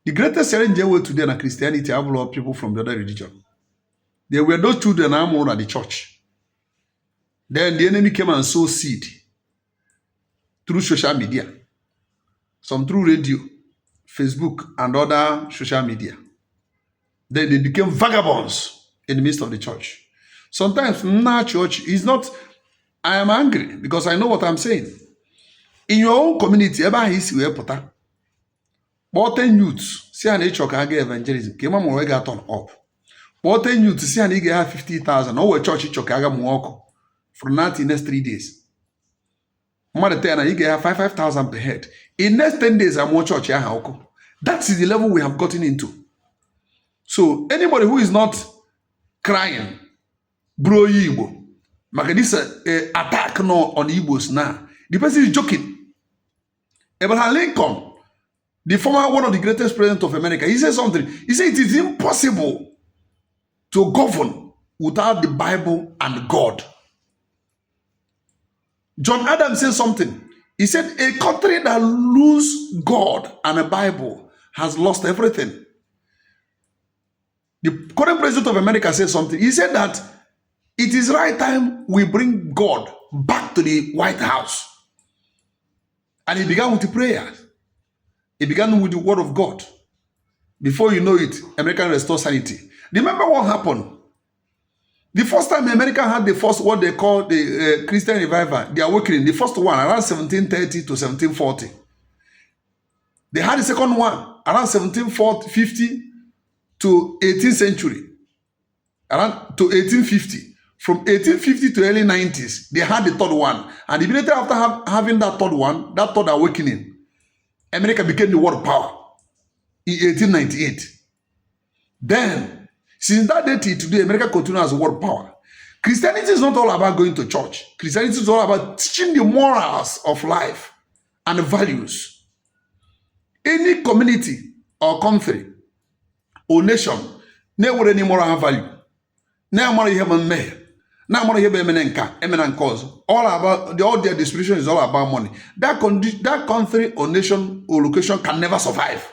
The greatest challenge they were today in Christianity have a lot of people from the other religion. There were those children who at the church. Then the enemy came and sowed seed through social media, some through radio, Facebook, and other social media. Then they became vagabonds in the midst of the church. Sometimes in our church is not, I am angry because I know what I'm saying. In your own community, ever is where pota. But 10 youths, see an age of evangelism, came on where got on up. But 10 youths, see an have 50,000, or church chokaga muoko from now to next 3 days. Mother 10, you get 5,000 per head. In next 10 days, I'm more church. That's the level we have gotten into. So anybody who is not crying, bro Igbo, maka this attack no on Igbos now, the person is joking. Abraham Lincoln, the former one of the greatest presidents of America, he said something. He said it is impossible to govern without the Bible and God. John Adams said something. He said a country that loses God and a Bible has lost everything. The current president of America said something. He said that it is right time we bring God back to the White House. And he began with the prayers. He began with the word of God. Before you know it, America restored sanity. Remember what happened? The first time America had the first, what they call the Christian revival, the awakening, the first one around 1730 to 1740. They had the second one around 1750 to 18th century, around to 1850. From 1850 to early 90s, they had the third one. And immediately after having that third one, that third awakening, America became the world power in 1898. Then, since that day till today, America continues as a world power. Christianity is not all about going to church. Christianity is all about teaching the morals of life and the values. Any community or country or nation never any moral value. Now more human may. Now more human cause. All about all their distribution is all about money. That country or nation or location can never survive.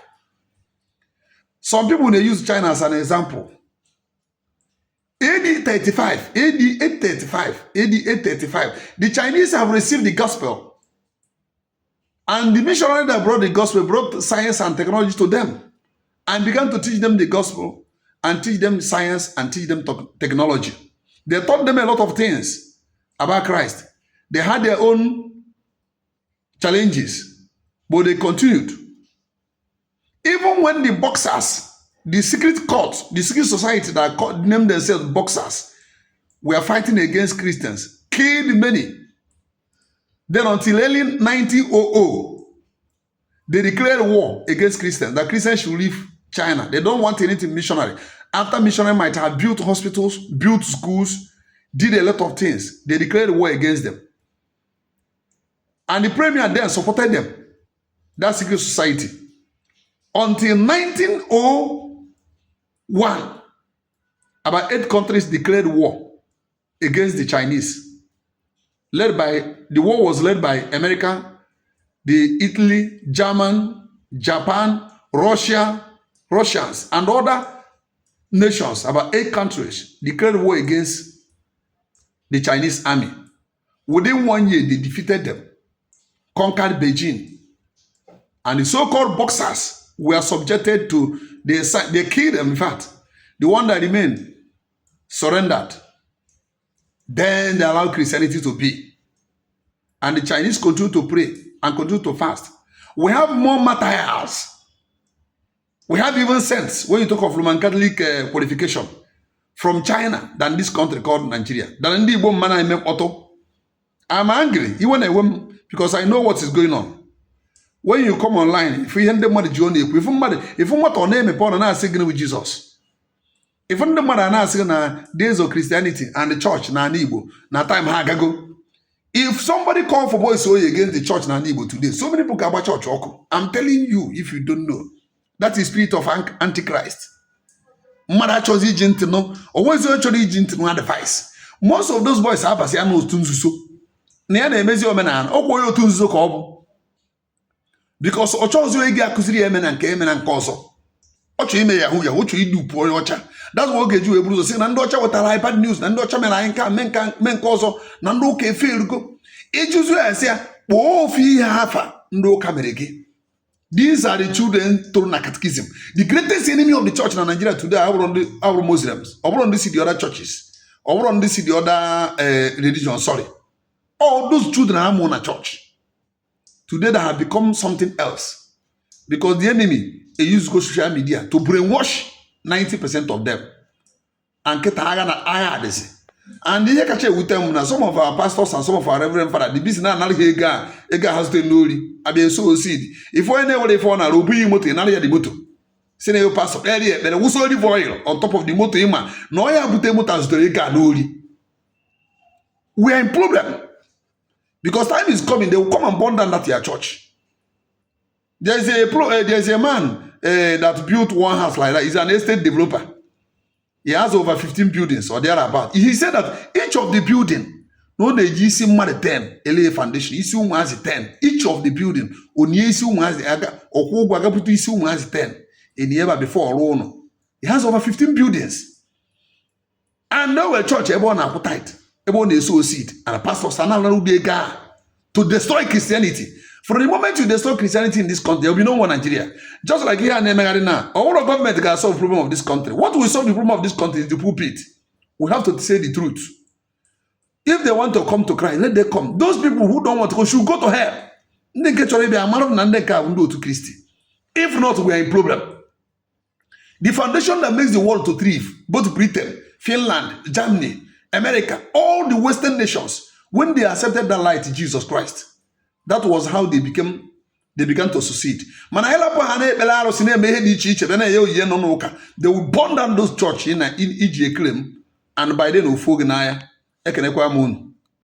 Some people they use China as an example. AD 35, AD 835, AD 835, the Chinese have received the gospel. And the missionary that brought the gospel brought science and technology to them and began to teach them the gospel and teach them science and teach them technology. They taught them a lot of things about Christ. They had their own challenges, but they continued. Even when the boxers, the secret court, the secret society that named themselves boxers, were fighting against Christians, killed many. Then until early 1900, they declared war against Christians, that Christians should leave China. They don't want anything missionary. After missionary might have built hospitals, built schools, did a lot of things, they declared war against them. And the premier then supported them, that secret society. Until 1901, about 8 countries declared war against the Chinese. The war was led by America, the Italy, German, Japan, Russians, and other nations. About 8 countries declared war against the Chinese army. Within 1 year, they defeated them, conquered Beijing, and the so-called boxers were subjected to, they killed them, in fact. The one that remained surrendered. Then they allowed Christianity to be. And the Chinese continue to pray and continue to fast. We have more materials. We have even sense, when you talk of Roman Catholic qualification, from China than this country called Nigeria. I'm angry, even because I know what is going on. When you come online, if you hear the money, if you want to name a porn and ask with Jesus, if you the mother and ask na days of Christianity and the church na Igbo, na time hagago. If somebody call for boys against the church na Igbo today, so many people about church. I'm telling you, if you don't know, that is spirit of Antichrist. Mother chose agent no, or was your agent no advice. Most of those boys have a say no tunzuso. Near the Mezio Menan, or tunzuso. Because Ochozo Ega Kusiri Emen and Kemen and Koso. Ocho ime yahu yahu ocho idu po ocha. That's what get you able to say na ndị ọcha wetara iPad news na ndị ọcha mere anyị nka me nke ọzọ na ndị ụka efe erugo. Ijuzu ya sị ya kpọọ ofu ihe hafa ndị ụka mere gị. These are the children told na catechism. The greatest enemy of the church in Nigeria today are Muslims. Or on see the other churches. Or on see the other religion. Sorry. All those children are more in a church. Today they have become something else. Because the enemy, they use social media to brainwash 90% of them. And get and the catch with them now. Some of our pastors and some of our reverend fathers, the business now ega has to know abi so seed. If we never for na robu motor na the motor. Say na your pastor earlier, but we olive oil on top of the motor ima. No ya bute motor to ega no. We are in problem because time is coming. They will come and burn down that your church. There is a man that built one house like that. He's an estate developer. He has over 15 buildings or thereabout. He said that each of the building, no, they use him 10 LA foundation. Issue has 10. Each of the building, on issue has the issue has 10. In the ever before alone, he has over 15 buildings. And now a church, everyone appetite, everyone is so seed, and a pastor stand to destroy Christianity. From the moment you destroy Christianity in this country, there will be no more Nigeria. Just like here in America now, all the government can solve the problem of this country. What will solve the problem of this country is the pulpit. We have to say the truth. If they want to come to Christ, let them come. Those people who don't want to go should go to hell. If not, we are in problem. The foundation that makes the world to thrive, both Britain, Finland, Germany, America, all the Western nations, when they accepted that light, Jesus Christ, that was how they began to succeed. They will burn down those churches in Egypt, and by then,